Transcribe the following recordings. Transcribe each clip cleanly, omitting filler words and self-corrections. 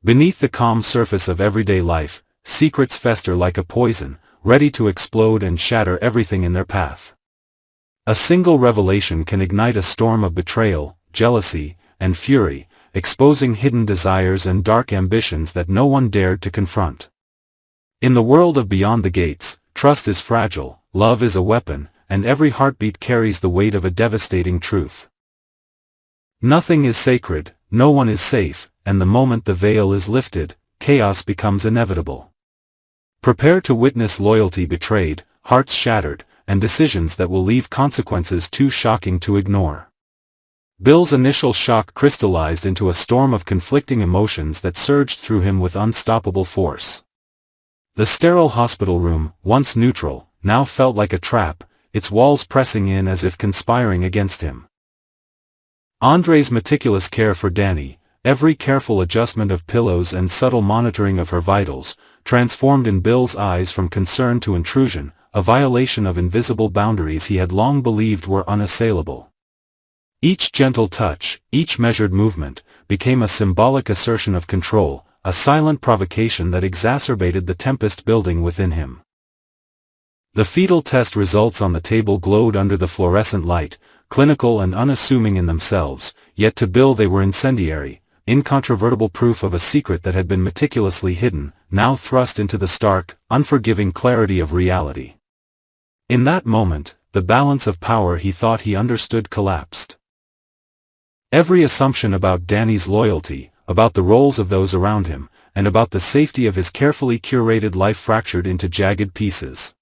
Beneath the calm surface of everyday life, secrets fester like a poison, ready to explode and shatter everything in their path. A single revelation can ignite a storm of betrayal, jealousy, and fury, exposing hidden desires and dark ambitions that no one dared to confront. In the world of Beyond the Gates, trust is fragile, love is a weapon, and every heartbeat carries the weight of a devastating truth. Nothing is sacred, no one is safe, and the moment the veil is lifted, chaos becomes inevitable. Prepare to witness loyalty betrayed, hearts shattered, and decisions that will leave consequences too shocking to ignore. Bill's initial shock crystallized into a storm of conflicting emotions that surged through him with unstoppable force. The sterile hospital room, once neutral, now felt like a trap, its walls pressing in as if conspiring against him. Andre's meticulous care for Dani, every careful adjustment of pillows and subtle monitoring of her vitals, transformed in Bill's eyes from concern to intrusion, a violation of invisible boundaries he had long believed were unassailable. Each gentle touch, each measured movement, became a symbolic assertion of control, a silent provocation that exacerbated the tempest building within him. The fetal test results on the table glowed under the fluorescent light, clinical and unassuming in themselves, yet to Bill they were incendiary, incontrovertible proof of a secret that had been meticulously hidden, now thrust into the stark, unforgiving clarity of reality. In that moment, the balance of power he thought he understood collapsed. Every assumption about Dani's loyalty, about the roles of those around him, and about the safety of his carefully curated life fractured into jagged pieces.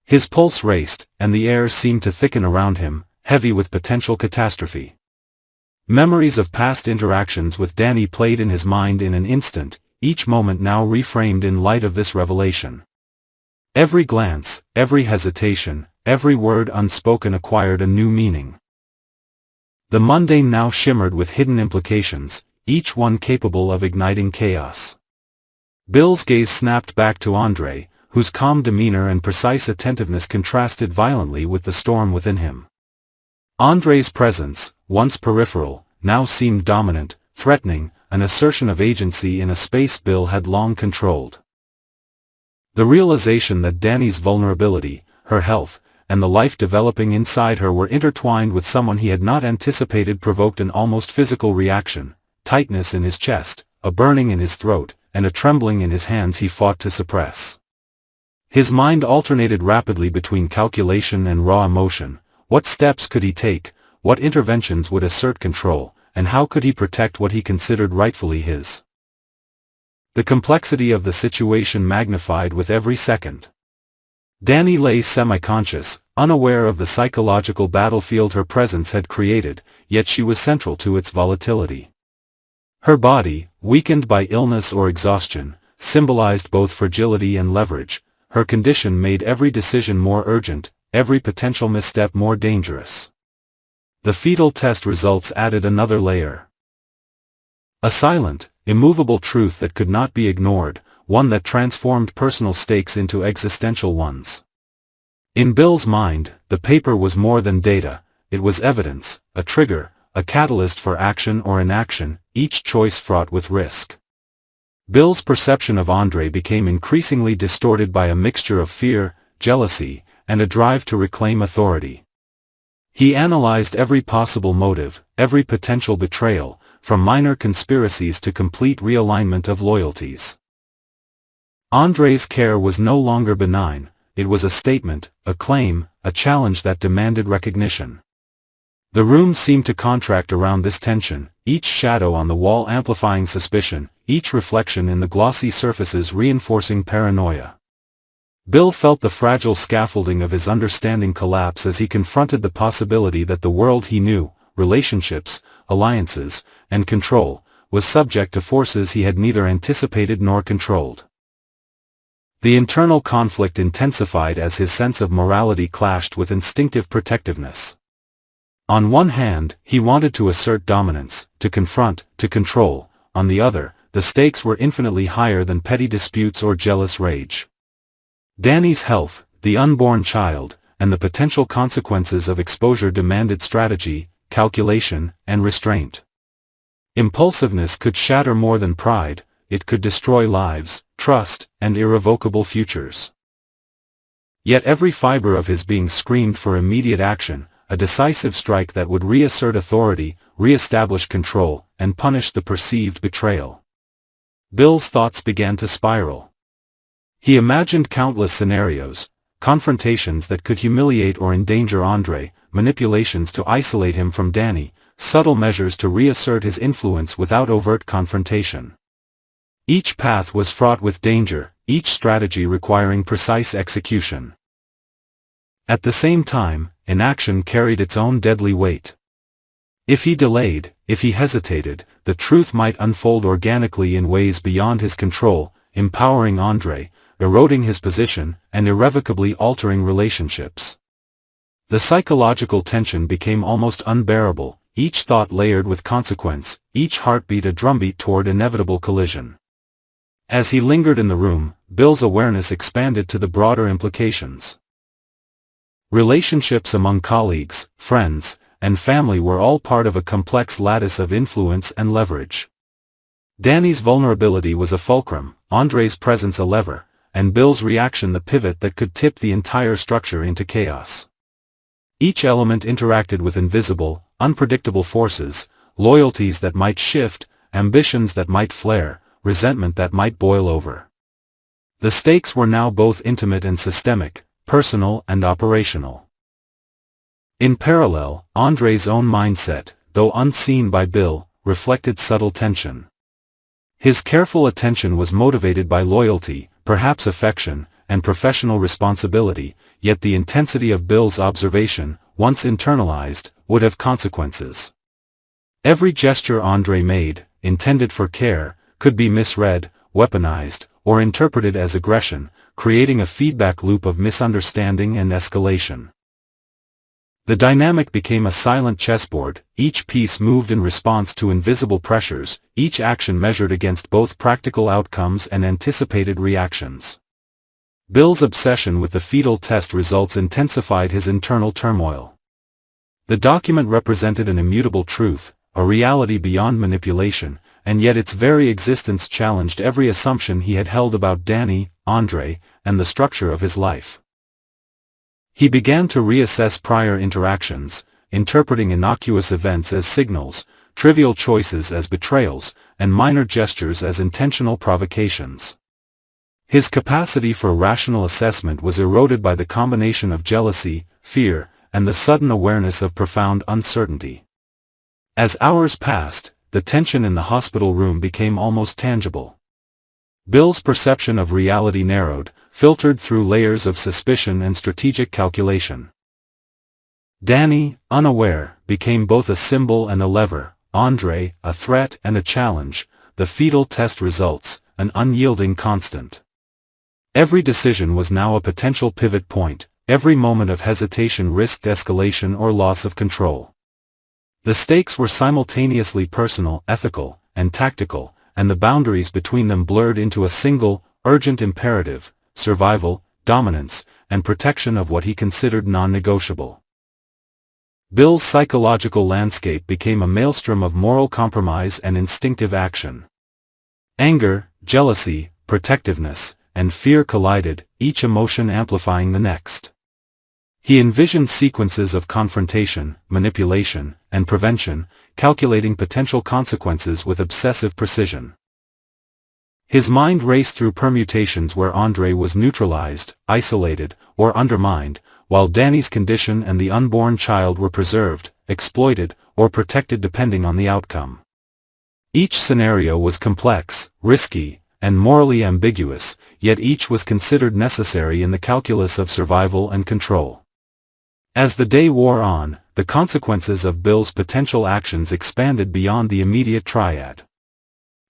His pulse raced, and the air seemed to thicken around him, heavy with potential catastrophe. Memories of past interactions with Dani played in his mind in an instant, each moment now reframed in light of this revelation. Every glance, every hesitation, every word unspoken acquired a new meaning. The mundane now shimmered with hidden implications, each one capable of igniting chaos. Bill's gaze snapped back to Andre, whose calm demeanor and precise attentiveness contrasted violently with the storm within him. Andre's presence, once peripheral, now seemed dominant, threatening, an assertion of agency in a space Bill had long controlled. The realization that Dani's vulnerability, her health, and the life developing inside her were intertwined with someone he had not anticipated provoked an almost physical reaction, tightness in his chest, a burning in his throat, and a trembling in his hands he fought to suppress. His mind alternated rapidly between calculation and raw emotion. What steps could he take, what interventions would assert control, and how could he protect what he considered rightfully his? The complexity of the situation magnified with every second. Dani lay semi-conscious, unaware of the psychological battlefield her presence had created, yet she was central to its volatility. Her body, weakened by illness or exhaustion, symbolized both fragility and leverage. Her condition made every decision more urgent, every potential misstep more dangerous. The fetal test results added another layer. A silent, immovable truth that could not be ignored, one that transformed personal stakes into existential ones. In Bill's mind, the paper was more than data, it was evidence, a trigger, a catalyst for action or inaction, each choice fraught with risk. Bill's perception of Andre became increasingly distorted by a mixture of fear, jealousy, and a drive to reclaim authority. He analyzed every possible motive, every potential betrayal, from minor conspiracies to complete realignment of loyalties. Andre's care was no longer benign, it was a statement, a claim, a challenge that demanded recognition. The room seemed to contract around this tension, each shadow on the wall amplifying suspicion, each reflection in the glossy surfaces reinforcing paranoia. Bill felt the fragile scaffolding of his understanding collapse as he confronted the possibility that the world he knew, relationships, alliances, and control, was subject to forces he had neither anticipated nor controlled. The internal conflict intensified as his sense of morality clashed with instinctive protectiveness. On one hand, he wanted to assert dominance, to confront, to control. On the other, the stakes were infinitely higher than petty disputes or jealous rage. Dani's health, the unborn child, and the potential consequences of exposure demanded strategy, calculation, and restraint. Impulsiveness could shatter more than pride, it could destroy lives, trust, and irrevocable futures. Yet every fiber of his being screamed for immediate action, a decisive strike that would reassert authority, re-establish control, and punish the perceived betrayal. Bill's thoughts began to spiral. He imagined countless scenarios, confrontations that could humiliate or endanger Andre, manipulations to isolate him from Danny, subtle measures to reassert his influence without overt confrontation. Each path was fraught with danger, each strategy requiring precise execution. At the same time, inaction carried its own deadly weight. If he delayed, if he hesitated, the truth might unfold organically in ways beyond his control, empowering Andre, eroding his position, and irrevocably altering relationships. The psychological tension became almost unbearable, each thought layered with consequence, each heartbeat a drumbeat toward inevitable collision. As he lingered in the room, Bill's awareness expanded to the broader implications. Relationships among colleagues, friends, and family were all part of a complex lattice of influence and leverage. Danny's vulnerability was a fulcrum, Andre's presence a lever, and Bill's reaction the pivot that could tip the entire structure into chaos. Each element interacted with invisible, unpredictable forces, loyalties that might shift, ambitions that might flare, resentment that might boil over. The stakes were now both intimate and systemic, personal and operational. In parallel, Andre's own mindset, though unseen by Bill, reflected subtle tension. His careful attention was motivated by loyalty, perhaps affection, and professional responsibility, yet the intensity of Bill's observation, once internalized, would have consequences. Every gesture Andre made, intended for care, could be misread, weaponized, or interpreted as aggression, creating a feedback loop of misunderstanding and escalation. The dynamic became a silent chessboard, each piece moved in response to invisible pressures, each action measured against both practical outcomes and anticipated reactions. Bill's obsession with the fetal test results intensified his internal turmoil. The document represented an immutable truth, a reality beyond manipulation, and yet its very existence challenged every assumption he had held about Danny, Andre, and the structure of his life. He began to reassess prior interactions, interpreting innocuous events as signals, trivial choices as betrayals, and minor gestures as intentional provocations. His capacity for rational assessment was eroded by the combination of jealousy, fear, and the sudden awareness of profound uncertainty. As hours passed, the tension in the hospital room became almost tangible. Bill's perception of reality narrowed, filtered through layers of suspicion and strategic calculation. Danny, unaware, became both a symbol and a lever, Andre, a threat and a challenge, the fetal test results, an unyielding constant. Every decision was now a potential pivot point, every moment of hesitation risked escalation or loss of control. The stakes were simultaneously personal, ethical, and tactical, and the boundaries between them blurred into a single, urgent imperative: survival, dominance, and protection of what he considered non-negotiable. Bill's psychological landscape became a maelstrom of moral compromise and instinctive action. Anger, jealousy, protectiveness, and fear collided, each emotion amplifying the next. He envisioned sequences of confrontation, manipulation, and prevention, calculating potential consequences with obsessive precision. His mind raced through permutations where Andre was neutralized, isolated, or undermined, while Danny's condition and the unborn child were preserved, exploited, or protected depending on the outcome. Each scenario was complex, risky, and morally ambiguous, yet each was considered necessary in the calculus of survival and control. As the day wore on, the consequences of Bill's potential actions expanded beyond the immediate triad.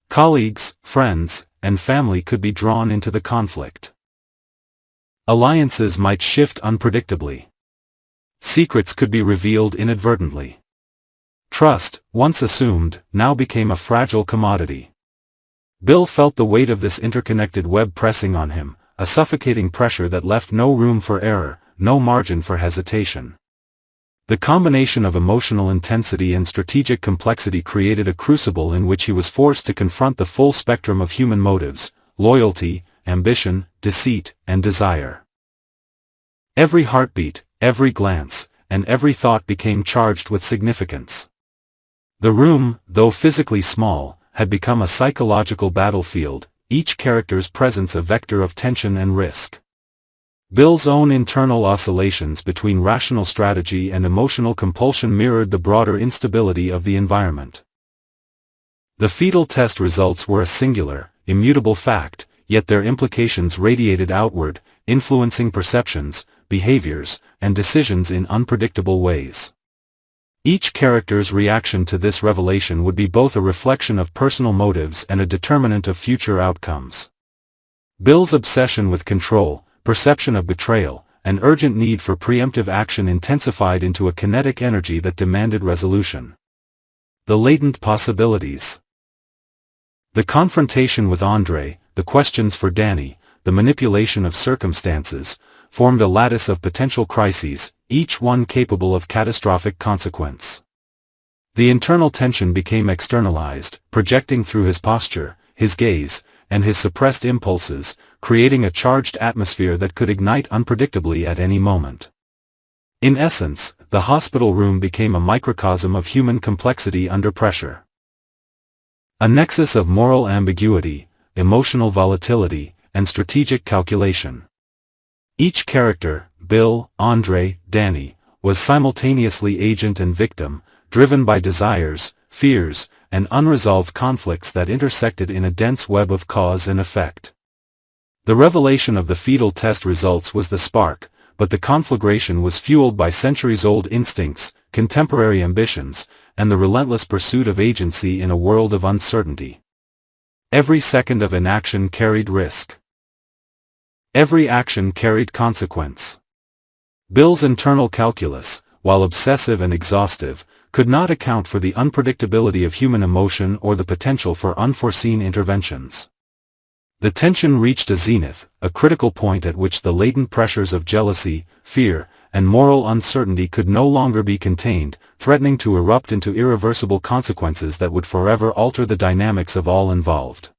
Colleagues, friends, and family could be drawn into the conflict. Alliances might shift unpredictably. Secrets could be revealed inadvertently. Trust, once assumed, now became a fragile commodity. Bill felt the weight of this interconnected web pressing on him, a suffocating pressure that left no room for error, no margin for hesitation. The combination of emotional intensity and strategic complexity created a crucible in which he was forced to confront the full spectrum of human motives: loyalty, ambition, deceit, and desire. Every heartbeat, every glance, and every thought became charged with significance. The room, though physically small, had become a psychological battlefield, each character's presence a vector of tension and risk. Bill's own internal oscillations between rational strategy and emotional compulsion mirrored the broader instability of the environment. The fetal test results were a singular, immutable fact, yet their implications radiated outward, influencing perceptions, behaviors, and decisions in unpredictable ways. Each character's reaction to this revelation would be both a reflection of personal motives and a determinant of future outcomes. Bill's obsession with control, perception of betrayal, and urgent need for preemptive action intensified into a kinetic energy that demanded resolution. The latent possibilities. The confrontation with Andre, the questions for Danny, the manipulation of circumstances, formed a lattice of potential crises, each one capable of catastrophic consequence. The internal tension became externalized, projecting through his posture, his gaze, and his suppressed impulses, creating a charged atmosphere that could ignite unpredictably at any moment. In essence, the hospital room became a microcosm of human complexity under pressure. A nexus of moral ambiguity, emotional volatility, and strategic calculation. Each character, Bill, Andre, Danny, was simultaneously agent and victim, driven by desires, fears, and unresolved conflicts that intersected in a dense web of cause and effect. The revelation of the fetal test results was the spark, but the conflagration was fueled by centuries-old instincts, contemporary ambitions, and the relentless pursuit of agency in a world of uncertainty. Every second of inaction carried risk. Every action carried consequence. Bill's internal calculus, while obsessive and exhaustive, could not account for the unpredictability of human emotion or the potential for unforeseen interventions. The tension reached a zenith, a critical point at which the latent pressures of jealousy, fear, and moral uncertainty could no longer be contained, threatening to erupt into irreversible consequences that would forever alter the dynamics of all involved.